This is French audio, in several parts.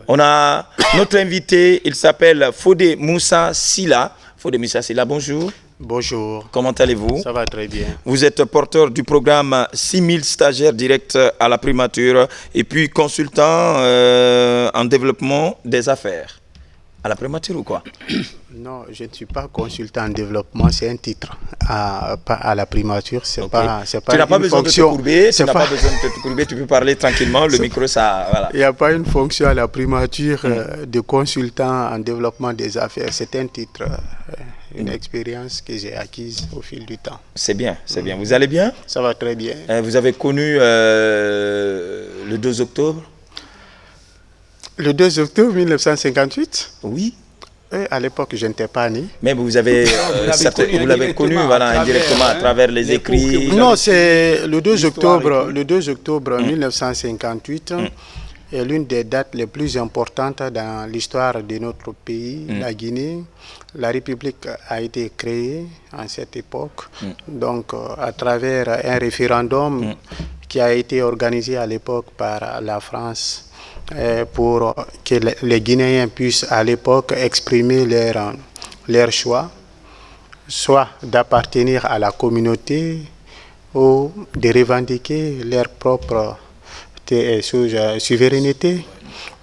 On a notre invité, il s'appelle Fodé Moussa Sila. Fodé Moussa Sila, bonjour. Bonjour. Comment allez-vous? Ça va très bien. Vous êtes porteur du programme 6000 stagiaires directs à la primature et puis consultant en développement des affaires. À la primature ou quoi? Non, je ne suis pas consultant en développement, c'est un titre. Pas à la primature, c'est pas tu n'as pas besoin fonction. De te courber, tu n'as pas besoin de te courber, tu peux parler tranquillement, le micro ça... Voilà. Il n'y a pas une fonction à la primature de consultant en développement des affaires, c'est un titre, une expérience que j'ai acquise au fil du temps. C'est bien, c'est bien. Vous allez bien? Ça va très bien. Vous avez connu le 2 octobre? Le 2 octobre 1958? Oui. À l'époque, je n'étais pas né. Mais vous avez, vous l'avez connu voilà, indirectement à travers les écrits. Non, c'est le 2 octobre, 1958 est l'une des dates les plus importantes dans l'histoire de notre pays, la Guinée. La République a été créée en cette époque, donc à travers un référendum qui a été organisé à l'époque par la France. Pour que les Guinéens puissent à l'époque exprimer leur choix, soit d'appartenir à la communauté ou de revendiquer leur propre souveraineté.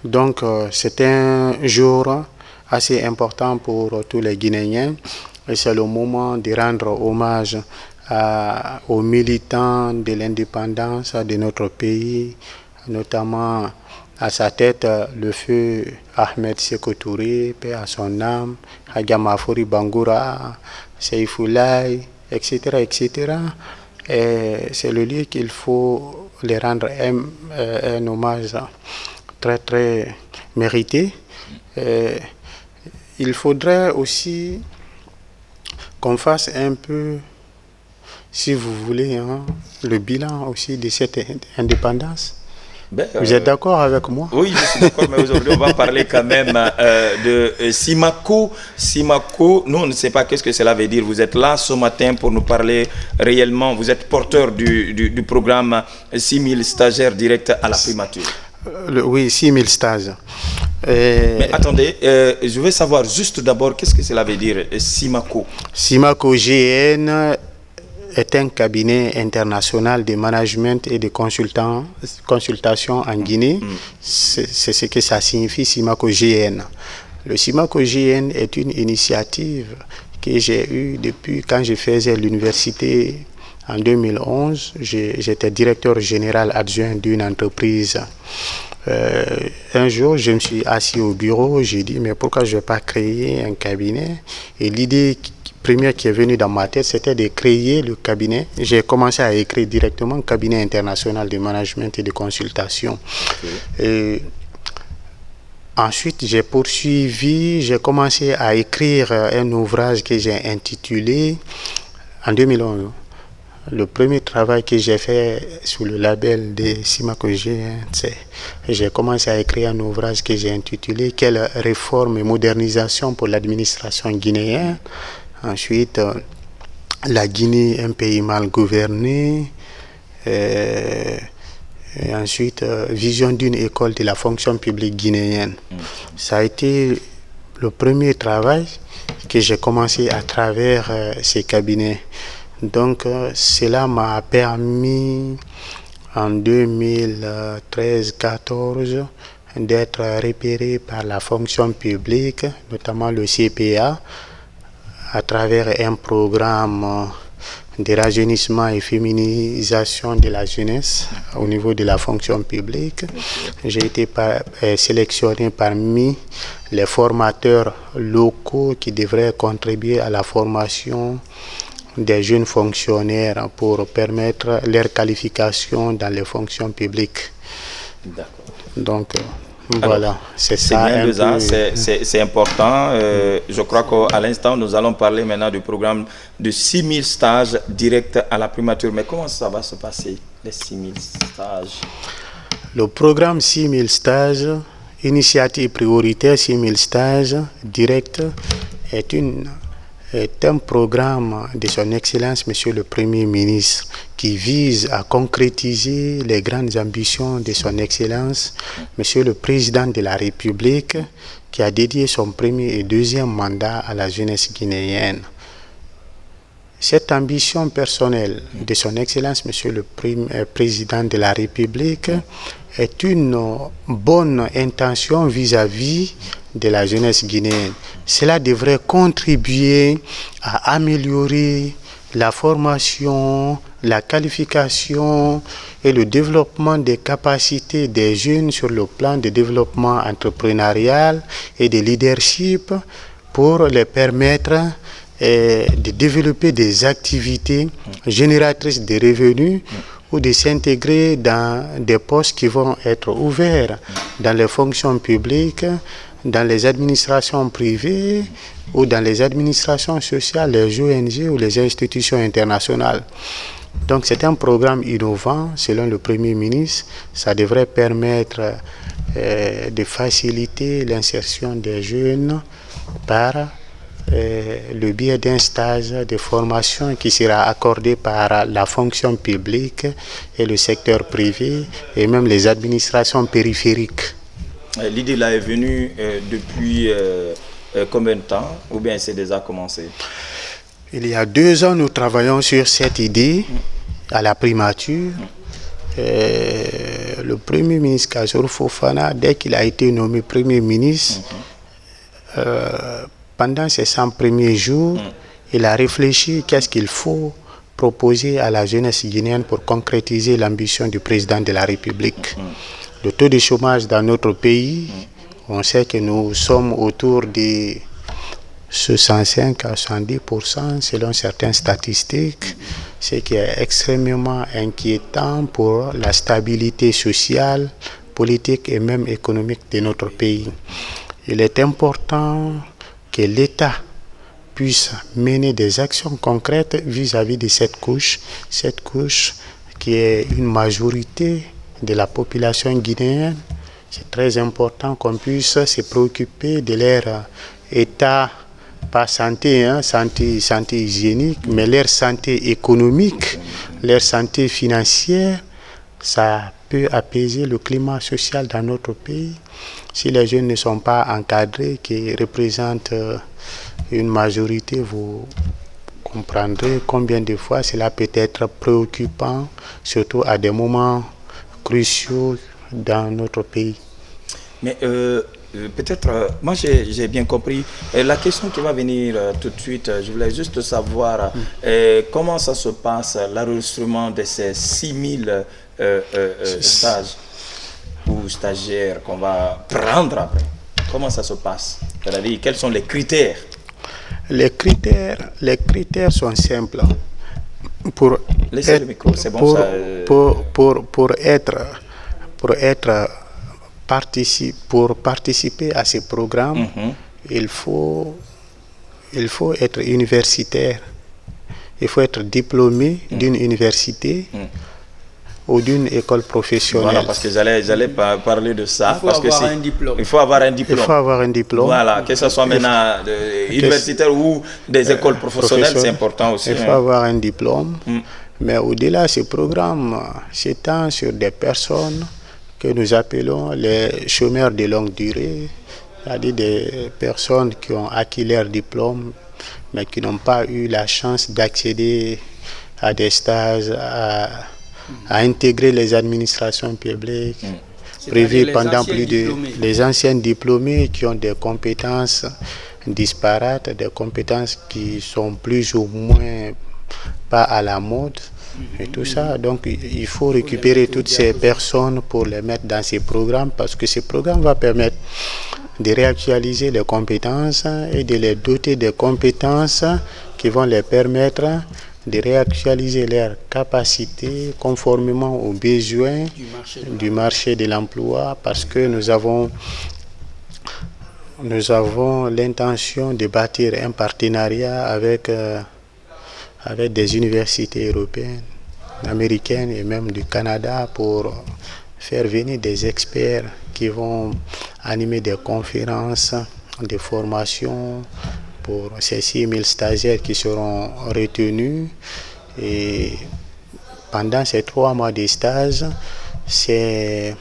Donc c'est un jour assez important pour tous les Guinéens et c'est le moment de rendre hommage aux militants de l'indépendance de notre pays, notamment à sa tête, le feu Ahmed Sékou Touré, paix à son âme, Hadjamafori Bangoura, Seyfoulaye, etc. etc. Et c'est le lieu qu'il faut les rendre un hommage très très mérité. Et il faudrait aussi qu'on fasse un peu, si vous voulez, le bilan aussi de cette indépendance. Vous êtes d'accord avec moi? Oui, je suis d'accord, mais aujourd'hui, on va parler quand même de Simako. Simako, nous, on ne sait pas qu'est-ce que cela veut dire. Vous êtes là ce matin pour nous parler réellement. Vous êtes porteur du programme 6000 stagiaires directs à la primature. Oui, 6000 stages. Mais attendez, je veux savoir juste d'abord qu'est-ce que cela veut dire, Simako. Simako GN est un cabinet international de management et de consultation en Guinée. C'est ce que ça signifie, Simako GN. Le Simako GN est une initiative que j'ai eue depuis quand je faisais l'université en 2011. J'étais directeur général adjoint d'une entreprise. Un jour, je me suis assis au bureau, j'ai dit, mais pourquoi je ne vais pas créer un cabinet? Et l'idée première qui est venue dans ma tête, c'était de créer le cabinet. J'ai commencé à écrire directement cabinet international de management et de consultation. Et ensuite, j'ai poursuivi, j'ai commencé à écrire un ouvrage que j'ai intitulé en 2011. Le premier travail que j'ai fait sous le label de Simako GN, c'est j'ai commencé à écrire un ouvrage que j'ai intitulé « Quelle réforme et modernisation pour l'administration guinéenne ?» Ensuite, la Guinée, un pays mal gouverné. Et ensuite, vision d'une école de la fonction publique guinéenne. Ça a été le premier travail que j'ai commencé à travers ces cabinets. Donc, cela m'a permis en 2013-14 d'être repéré par la fonction publique, notamment le CPA, à travers un programme de rajeunissement et féminisation de la jeunesse au niveau de la fonction publique. J'ai été sélectionné parmi les formateurs locaux qui devraient contribuer à la formation des jeunes fonctionnaires pour permettre leur qualification dans les fonctions publiques. D'accord. Donc, voilà, c'est ça. C'est important. Je crois qu'à l'instant, nous allons parler maintenant du programme de 6000 stages directs à la primature. Mais comment ça va se passer, les 6000 stages? Le programme 6000 stages, initiative prioritaire 6000 stages directs, est est un programme de son Excellence, Monsieur le Premier ministre, qui vise à concrétiser les grandes ambitions de son Excellence, Monsieur le Président de la République, qui a dédié son premier et deuxième mandat à la jeunesse guinéenne. Cette ambition personnelle de son Excellence, Monsieur le Président de la République, est une bonne intention vis-à-vis de la jeunesse guinéenne. Cela devrait contribuer à améliorer la formation, la qualification et le développement des capacités des jeunes sur le plan de développement entrepreneurial et de leadership pour les permettre de développer des activités génératrices de revenus ou de s'intégrer dans des postes qui vont être ouverts dans les fonctions publiques, dans les administrations privées ou dans les administrations sociales, les ONG ou les institutions internationales. Donc c'est un programme innovant, selon le Premier ministre. Ça devrait permettre de faciliter l'insertion des jeunes par le biais d'un stage de formation qui sera accordé par la fonction publique et le secteur privé et même les administrations périphériques. L'idée là est venue depuis combien de temps ou bien c'est déjà commencé? Il y a 2 ans, nous travaillons sur cette idée à la primature. Le Premier ministre Kassour Fofana, dès qu'il a été nommé Premier ministre, pendant ces 100 premiers jours, il a réfléchi qu'est-ce qu'il faut proposer à la jeunesse guinéenne pour concrétiser l'ambition du président de la République. Le taux de chômage dans notre pays, on sait que nous sommes autour de 65 à 70% selon certaines statistiques, ce qui est extrêmement inquiétant pour la stabilité sociale, politique et même économique de notre pays. Il est important que l'État puisse mener des actions concrètes vis-à-vis de cette couche qui est une majorité de la population guinéenne. C'est très important qu'on puisse se préoccuper de leur état, pas santé, santé hygiénique, mais leur santé économique, leur santé financière. Ça peut apaiser le climat social dans notre pays. Si les jeunes ne sont pas encadrés, qui représentent une majorité, vous comprendrez combien de fois cela peut être préoccupant, surtout à des moments cruciaux dans notre pays. Mais peut-être, moi j'ai bien compris. La question qui va venir tout de suite, je voulais juste savoir comment ça se passe, l'enregistrement de ces 6000 stages ou stagiaires qu'on va prendre après. Comment ça se passe? C'est-à-dire, quels sont les critères? Les critères sont simples. Pour laissez le micro, c'est bon ça. Pour participer à ce programme, il faut être universitaire. Il faut être diplômé d'une université ou d'une école professionnelle. Voilà, parce que j'allais parler de ça. Il faut avoir un diplôme. Il faut avoir un diplôme. Voilà, que ce soit maintenant universitaire ou des écoles professionnelles, c'est important aussi. Il faut avoir un diplôme. Mais au-delà, ce programme s'étend sur des personnes que nous appelons les chômeurs de longue durée, c'est-à-dire des personnes qui ont acquis leur diplôme, mais qui n'ont pas eu la chance d'accéder à des stages, à intégrer les administrations publiques privées pendant plus de... Les anciens diplômés qui ont des compétences disparates, des compétences qui sont plus ou moins pas à la mode et tout ça. Donc il faut récupérer toutes ces personnes pour les mettre dans ces programmes, parce que ce programme va permettre de réactualiser les compétences et de les doter des compétences qui vont les permettre de réactualiser leurs capacités conformément aux besoins du marché de l'emploi, parce que nous avons l'intention de bâtir un partenariat avec des universités européennes, américaines et même du Canada pour faire venir des experts qui vont animer des conférences, des formations pour ces 6 000 stagiaires qui seront retenus. Et pendant ces 3 mois de stage, ces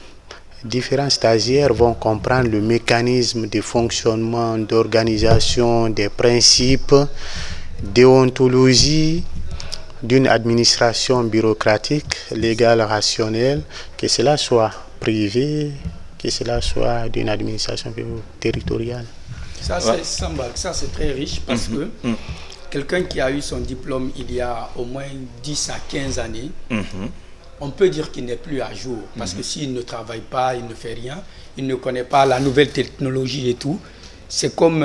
différents stagiaires vont comprendre le mécanisme de fonctionnement, d'organisation, des principes, déontologie d'une administration bureaucratique, légale, rationnelle, que cela soit privé, que cela soit d'une administration territoriale. Ça, c'est très riche parce que quelqu'un qui a eu son diplôme il y a au moins 10 à 15 années, on peut dire qu'il n'est plus à jour. Parce que s'il ne travaille pas, il ne fait rien, il ne connaît pas la nouvelle technologie et tout, c'est comme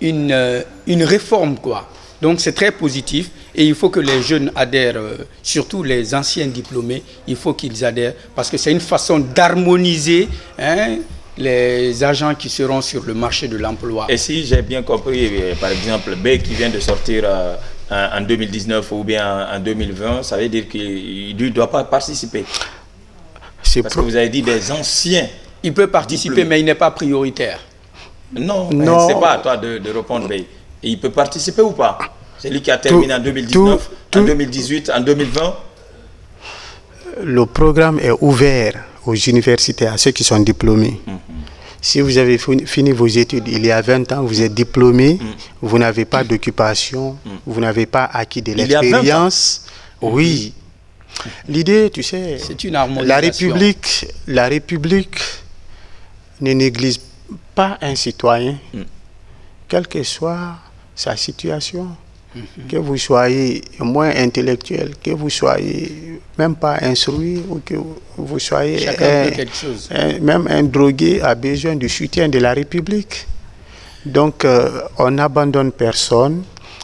une réforme, quoi. Donc c'est très positif et il faut que les jeunes adhèrent, surtout les anciens diplômés, il faut qu'ils adhèrent parce que c'est une façon d'harmoniser les agents qui seront sur le marché de l'emploi. Et si j'ai bien compris, par exemple, B qui vient de sortir en 2019 ou bien en 2020, ça veut dire qu'il ne doit pas participer. Parce que vous avez dit des anciens. Il peut participer, diplômés. Mais il n'est pas prioritaire. Non. Ce n'est pas à toi de répondre, B. Et il peut participer ou pas? C'est lui qui a terminé en 2019, en 2018, en 2020. Le programme est ouvert aux universités, à ceux qui sont diplômés. Si vous avez fini vos études il y a 20 ans, vous êtes diplômé, vous n'avez pas d'occupation, vous n'avez pas acquis de l'expérience. Oui. L'idée, tu sais, c'est une harmonisation. La République ne néglige pas un citoyen, quelle que soit sa situation. Que vous soyez moins intellectuel, que vous soyez même pas instruit ou que vous soyez même un drogué a besoin du soutien de la République. Donc on n'abandonne personne.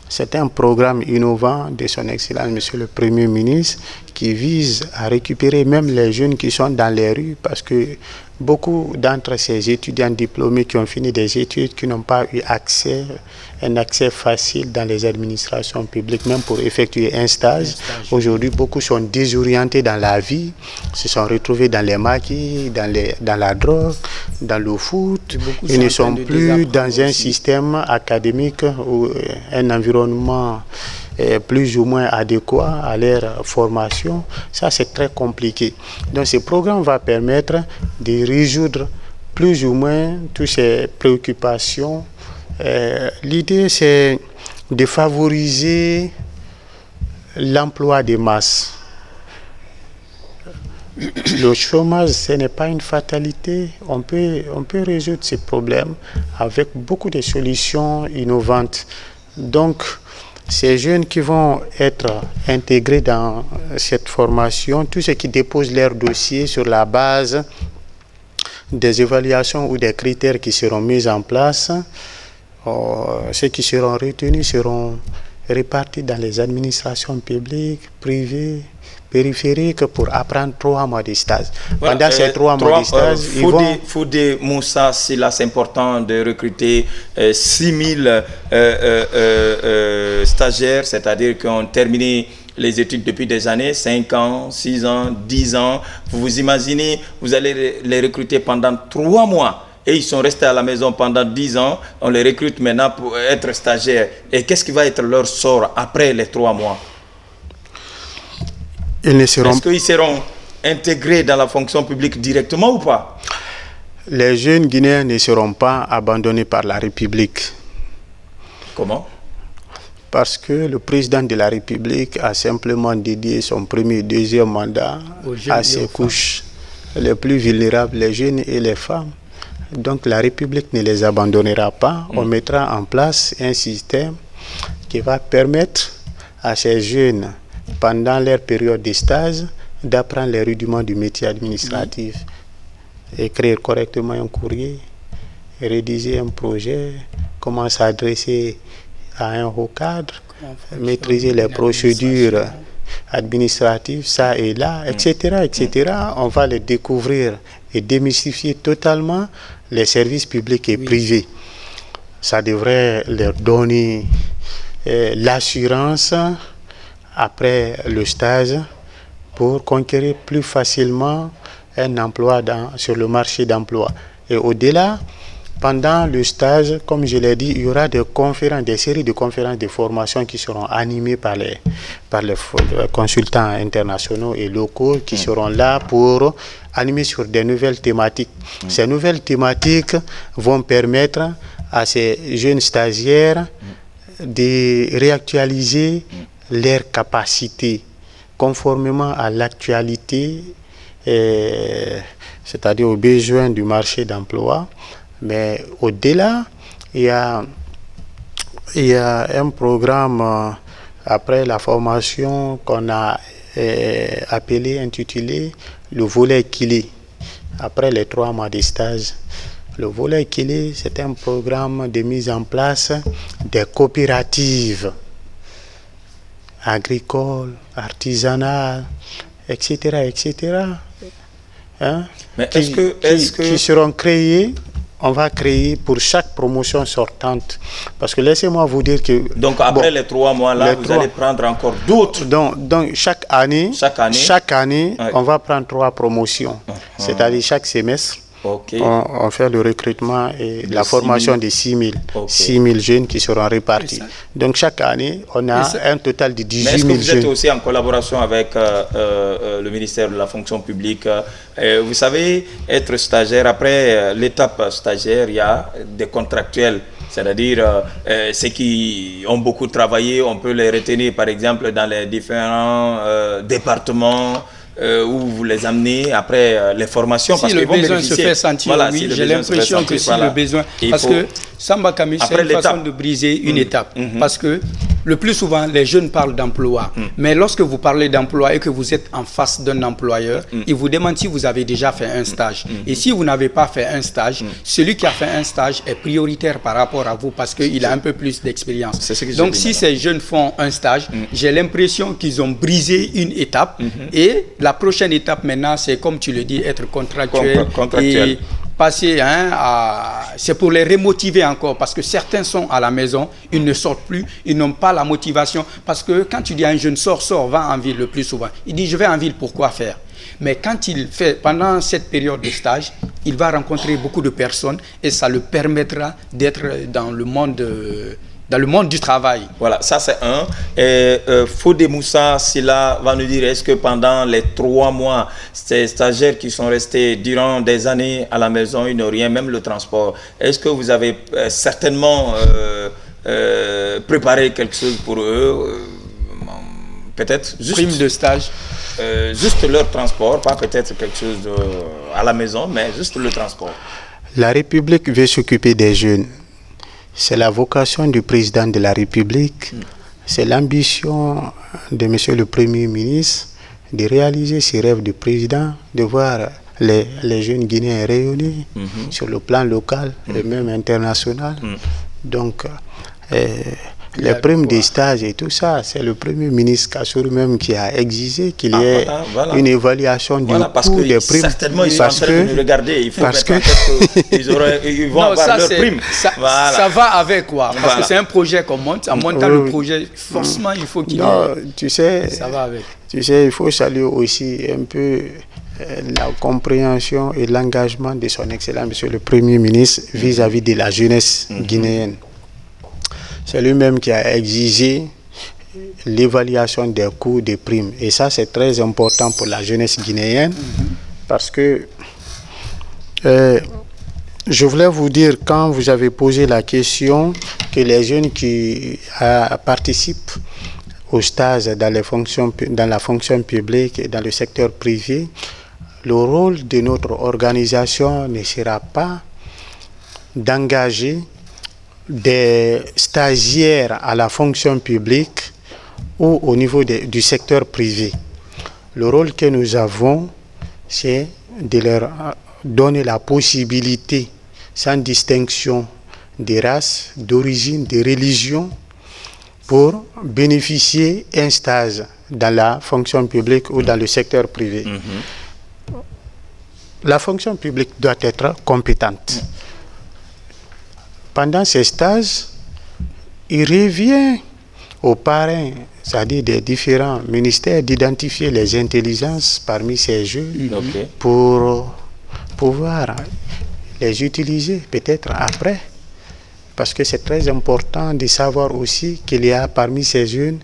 C'est un programme innovant de son Excellence Monsieur le Premier ministre qui vise à récupérer même les jeunes qui sont dans les rues parce que beaucoup d'entre ces étudiants diplômés qui ont fini des études, qui n'ont pas eu un accès facile dans les administrations publiques, même pour effectuer un stage. Aujourd'hui, beaucoup sont désorientés dans la vie, se sont retrouvés dans les maquis, dans la drogue, dans le foot. Ils ne sont plus dans un système académique ou un environnement plus ou moins adéquat à leur formation. Ça, c'est très compliqué. Donc, ce programme va permettre de résoudre plus ou moins toutes ces préoccupations. L'idée, c'est de favoriser l'emploi des masses. Le chômage, ce n'est pas une fatalité. On peut résoudre ces problèmes avec beaucoup de solutions innovantes. Donc, ces jeunes qui vont être intégrés dans cette formation, tous ceux qui déposent leur dossier sur la base des évaluations ou des critères qui seront mis en place, ceux qui seront retenus seront répartis dans les administrations publiques, privées, périphériques pour apprendre 3 mois de stage. Voilà, pendant ces 3 mois de stage, Foudé Moussa, c'est là, c'est important de recruter 6 000 stagiaires, c'est-à-dire qui ont terminé les études depuis des années, 5 ans, 6 ans, 10 ans. Vous imaginez, vous allez les recruter pendant 3 mois. Et ils sont restés à la maison pendant 10 ans. On les recrute maintenant pour être stagiaires. Et qu'est-ce qui va être leur sort après les 3 mois? Est-ce qu'ils seront intégrés dans la fonction publique directement ou pas? Les jeunes Guinéens ne seront pas abandonnés par la République. Comment? Parce que le président de la République a simplement dédié son premier et deuxième mandat à ces couches les plus vulnérables, les jeunes et les femmes. Donc la République ne les abandonnera pas. On mettra en place un système qui va permettre à ces jeunes, pendant leur période de stage, d'apprendre les rudiments du métier administratif. Écrire correctement un courrier, rédiger un projet, comment s'adresser à un haut cadre, maîtriser les procédures administratives, ça et là, etc., etc. On va les découvrir et démystifier totalement les services publics et privés. Ça devrait leur donner l'assurance après le stage pour conquérir plus facilement un emploi sur le marché d'emploi. Et au-delà, pendant le stage, comme je l'ai dit, il y aura des conférences, des séries de conférences, de formations qui seront animées par les consultants internationaux et locaux qui seront là pour animer sur des nouvelles thématiques. Ces nouvelles thématiques vont permettre à ces jeunes stagiaires de réactualiser leurs capacités conformément à l'actualité, c'est-à-dire aux besoins du marché d'emploi. Mais au-delà, il y a un programme après la formation qu'on a intitulé le volet Kilé. Après les 3 mois de stage, le volet Kilé, c'est un programme de mise en place des coopératives agricoles, artisanales, etc. Hein, Mais qui seront créées. On va créer pour chaque promotion sortante. Parce que laissez-moi vous dire que... Donc après les 3 mois-là, vous allez prendre encore d'autres. Donc chaque année, ouais, on va prendre 3 promotions. C'est-à-dire chaque semestre, on fait le recrutement et la formation de 6 000 jeunes qui seront répartis. Donc chaque année, on a un total de 18 000 jeunes. Mais est-ce que vous êtes aussi en collaboration avec le ministère de la fonction publique? Vous savez, être stagiaire, après l'étape stagiaire, il y a des contractuels. C'est-à-dire ceux qui ont beaucoup travaillé, on peut les retenir par exemple dans les différents départements où vous les amenez après les formations. Si le besoin se fait sentir, oui, j'ai l'impression que si le besoin... Parce que Samba Kami, c'est une façon de briser une étape. Parce que le plus souvent, les jeunes parlent d'emploi. Mais lorsque vous parlez d'emploi et que vous êtes en face d'un employeur, il vous demande si vous avez déjà fait un stage. Et si vous n'avez pas fait un stage, celui qui a fait un stage est prioritaire par rapport à vous parce qu'il a un peu plus d'expérience. Donc si ces jeunes font un stage, j'ai l'impression qu'ils ont brisé une étape. Et la prochaine étape maintenant, c'est comme tu le dis, être contractuel. Et passer, c'est pour les remotiver encore, parce que certains sont à la maison, ils ne sortent plus, ils n'ont pas la motivation, parce que quand tu dis à un jeune sors, va en ville le plus souvent, il dit je vais en ville, pourquoi faire? Mais quand il fait, pendant cette période de stage, il va rencontrer beaucoup de personnes et ça le permettra d'être dans le monde du travail. Voilà, ça c'est un. Et Fodé Moussa Silla va nous dire, est-ce que pendant les 3 mois, ces stagiaires qui sont restés durant des années à la maison, ils n'ont rien, même le transport, est-ce que vous avez certainement préparé quelque chose pour eux? Peut-être juste... Prime de stage. Juste leur transport, pas peut-être quelque chose à la maison, mais juste le transport. La République veut s'occuper des jeunes. C'est la vocation du président de la République, c'est l'ambition de monsieur le Premier ministre de réaliser ses rêves de président, de voir les jeunes Guinéens rayonner sur le plan local et même international. Donc, les primes des stages et tout ça, c'est le Premier ministre Kassour même qui a exigé qu'il y ait une évaluation du coût des primes. Certainement, ils sont en train de nous regarder. Il faut ils vont avoir leurs primes. Ça va avec quoi? Parce que c'est un projet qu'on monte. En montant le projet, forcément, il faut qu'il y ait... tu sais, ça va avec. Tu sais, il faut saluer aussi un peu la compréhension et l'engagement de son Excellence, Monsieur le Premier ministre, vis-à-vis de la jeunesse guinéenne. C'est lui-même qui a exigé l'évaluation des coûts des primes. Et ça, c'est très important pour la jeunesse guinéenne parce que je voulais vous dire, quand vous avez posé la question, que les jeunes qui participent au stage dans la fonction publique et dans le secteur privé, le rôle de notre organisation ne sera pas d'engager des stagiaires à la fonction publique ou au niveau du secteur privé. Le rôle que nous avons, c'est de leur donner la possibilité, sans distinction de race, d'origine, de religion, pour bénéficier d'un stage dans la fonction publique ou dans le secteur privé. La fonction publique doit être compétente. Pendant ces stages, il revient aux parrains, c'est-à-dire des différents ministères, d'identifier les intelligences parmi ces jeunes pour pouvoir les utiliser peut-être après. Parce que c'est très important de savoir aussi qu'il y a parmi ces jeunes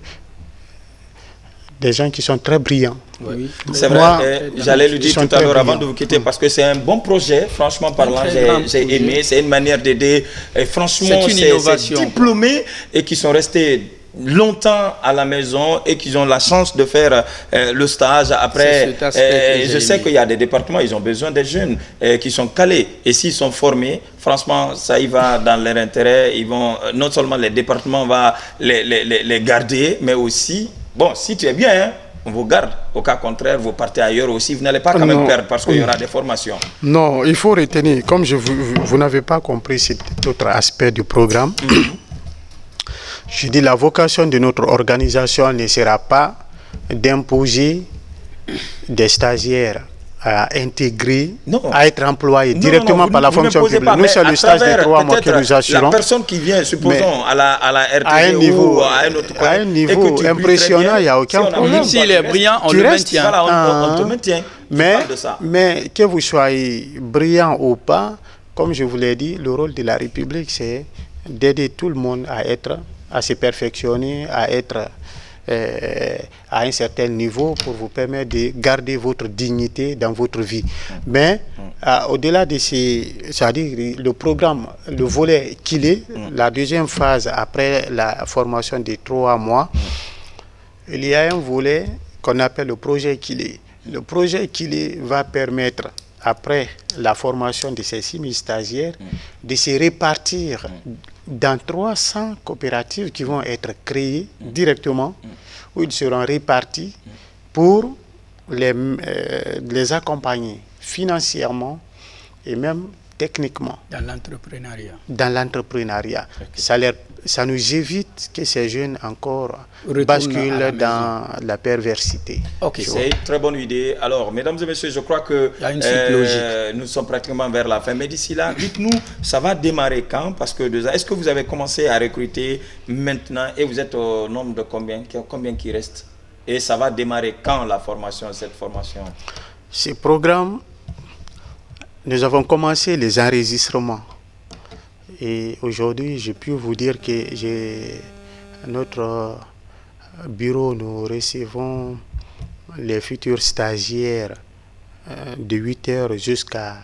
des gens qui sont très brillants. Oui. C'est vrai, j'allais le dire tout à l'heure avant de vous quitter, parce que c'est un bon projet, franchement parlant, j'ai aimé, c'est une manière d'aider, et franchement, c'est une innovation, ces diplômés et qui sont restés longtemps à la maison et qui ont la chance de faire le stage après. Je sais qu'il y a des départements, ils ont besoin des jeunes qui sont calés, et s'ils sont formés, franchement, ça y va dans leur intérêt. Ils vont, non seulement les départements vont les garder, mais aussi, bon, si tu es bien, hein, on vous garde. Au cas contraire, vous partez ailleurs aussi. Vous n'allez pas quand même perdre parce qu'il y aura des formations. Non, il faut retenir, comme vous n'avez pas compris cet autre aspect du programme, je dis la vocation de notre organisation ne sera pas d'imposer des stagiaires à intégrer, à être employés directement par la fonction publique. Nous, c'est le stage de 3 mois que nous assurons. La personne qui vient, supposons, à la RTD à un niveau impressionnant, il n'y a aucun problème. S'il est brillant, on le maintient. Voilà, on te maintient. Mais que vous soyez brillant ou pas, comme je vous l'ai dit, le rôle de la République, c'est d'aider tout le monde à se perfectionner, à être à un certain niveau pour vous permettre de garder votre dignité dans votre vie. Mais au-delà de c'est-à-dire le programme, le volet qu'il est, la deuxième phase après la formation de 3 mois, il y a un volet qu'on appelle le projet qu'il est. Le projet qu'il est va permettre, après la formation de ces 6 000 stagiaires, de se répartir dans 300 coopératives qui vont être créées directement, où ils seront répartis pour les accompagner financièrement et même techniquement. Dans l'entrepreneuriat. Dans l'entrepreneuriat. Ça nous évite que ces jeunes encore basculent dans la perversité. Ok, c'est une très bonne idée. Alors, mesdames et messieurs, je crois que nous sommes pratiquement vers la fin. Mais d'ici là, dites-nous, ça va démarrer quand? Parce que est-ce que vous avez commencé à recruter maintenant et vous êtes au nombre de combien qui reste? Et ça va démarrer quand cette formation? Ce programme, nous avons commencé les enregistrements. Et aujourd'hui, je peux vous dire que notre bureau, nous recevons les futurs stagiaires de 8h jusqu'à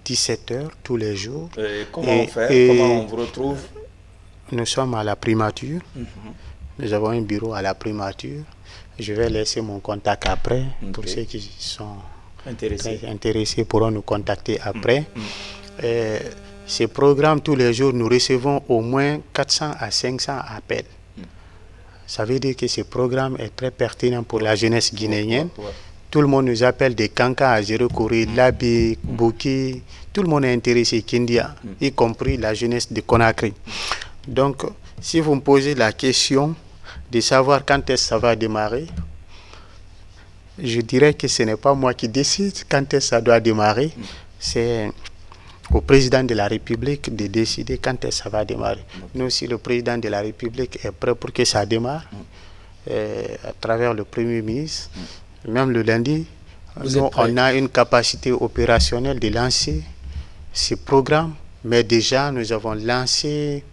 17h tous les jours. Et comment on fait? Comment on vous retrouve? Nous sommes à la primature. Nous avons un bureau à la primature. Je vais laisser mon contact après. Pour ceux qui sont intéressés pourront nous contacter après. Ces programmes, tous les jours, nous recevons au moins 400 à 500 appels. Ça veut dire que ce programme est très pertinent pour la jeunesse guinéenne. Tout le monde nous appelle des Kanka à Gérekori, Labi, Bouki. Tout le monde est intéressé, Kindia, y compris la jeunesse de Conakry. Donc, si vous me posez la question de savoir quand est-ce que ça va démarrer, je dirais que ce n'est pas moi qui décide quand est-ce que ça doit démarrer. C'est au président de la République de décider quand est-ce que ça va démarrer. Nous, si le président de la République est prêt pour que ça démarre, à travers le Premier ministre, même le lundi, nous, on a une capacité opérationnelle de lancer ce programme, mais déjà nous avons lancé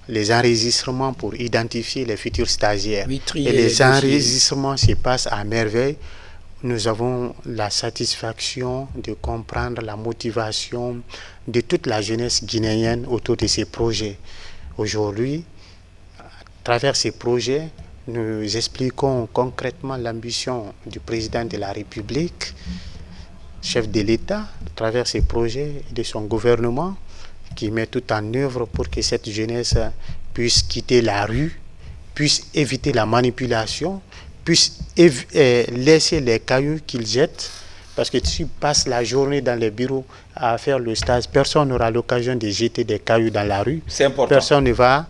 les enregistrements pour identifier les futurs stagiaires. Et les enregistrements se passent à merveille. Nous avons la satisfaction de comprendre la motivation de toute la jeunesse guinéenne autour de ces projets. Aujourd'hui, à travers ces projets, nous expliquons concrètement l'ambition du président de la République, chef de l'État, à travers ces projets et de son gouvernement, qui met tout en œuvre pour que cette jeunesse puisse quitter la rue, puisse éviter la manipulation, puisse laisser les cailloux qu'ils jettent, parce que si tu passes la journée dans les bureaux à faire le stage, personne n'aura l'occasion de jeter des cailloux dans la rue. C'est important. Personne ne va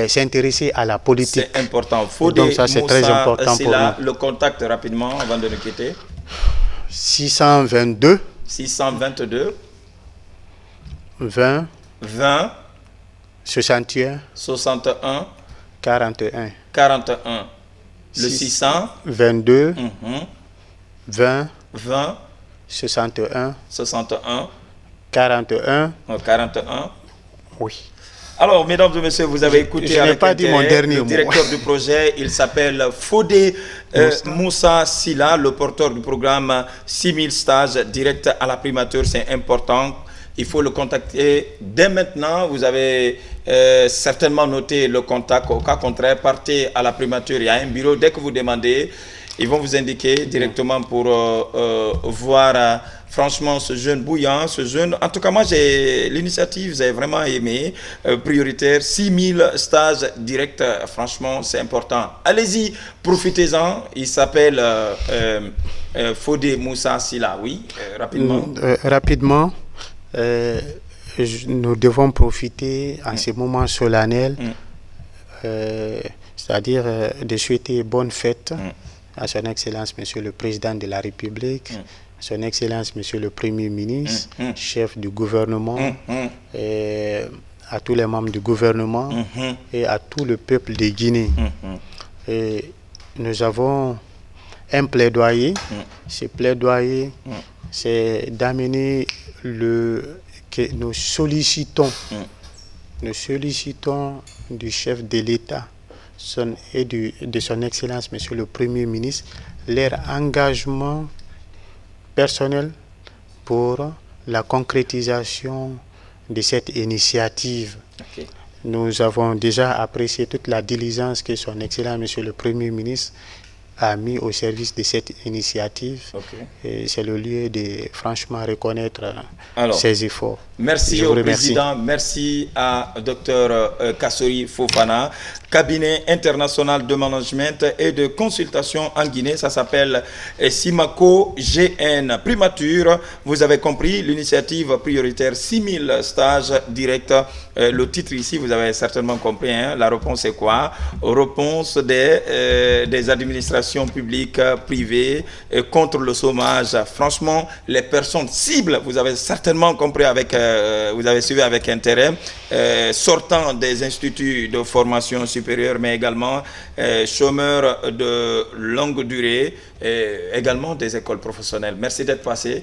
s'intéresser à la politique. C'est important. Donc ça, c'est très important pour nous. Le contact rapidement avant de nous quitter. 622 20 61 41 Le 622 20 61 41 41. 41. Oui. Alors, mesdames et messieurs, vous avez écouté je avec pas dit mon dernier le mot. directeur du projet. Il s'appelle Fodé Moussa Silla, le porteur du programme 6000 stages directs à la primature. C'est important. Il faut le contacter dès maintenant. Vous avez certainement noté le contact. Au cas contraire, partez à la primature. Il y a un bureau. Dès que vous demandez, ils vont vous indiquer directement pour voir franchement ce jeune bouillant, ce jeune. En tout cas, moi, l'initiative, j'ai vraiment aimé. Prioritaire, 6000 stages directs. Franchement, c'est important. Allez-y, profitez-en. Il s'appelle Fodé Moussa Silla. Oui, rapidement. Rapidement. Nous devons profiter en ces moments solennels, c'est-à-dire de souhaiter bonne fête à son Excellence Monsieur le Président de la République, à son Excellence Monsieur le Premier ministre, chef du gouvernement, et à tous les membres du gouvernement et à tout le peuple de Guinée. Et nous avons un plaidoyer. Ce plaidoyer, c'est d'amener que nous sollicitons du chef de l'État et de son Excellence Monsieur le Premier ministre leur engagement personnel pour la concrétisation de cette initiative. Okay. Nous avons déjà apprécié toute la diligence que son Excellence Monsieur le Premier ministre a mis au service de cette initiative. Et c'est le lieu de franchement reconnaître ses efforts. Merci au président, merci à Dr Kassori Fofana, cabinet international de management et de consultation en Guinée. Ça s'appelle SIMACO GN. Primature, vous avez compris, l'initiative prioritaire 6000 stages directs. Le titre ici, vous avez certainement compris. Hein, la réponse est quoi? Réponse des administrations publiques, privées, contre le chômage. Franchement, les personnes cibles, vous avez certainement compris avec... vous avez suivi avec intérêt, sortant des instituts de formation supérieure, mais également chômeurs de longue durée, et également des écoles professionnelles. Merci d'être passé.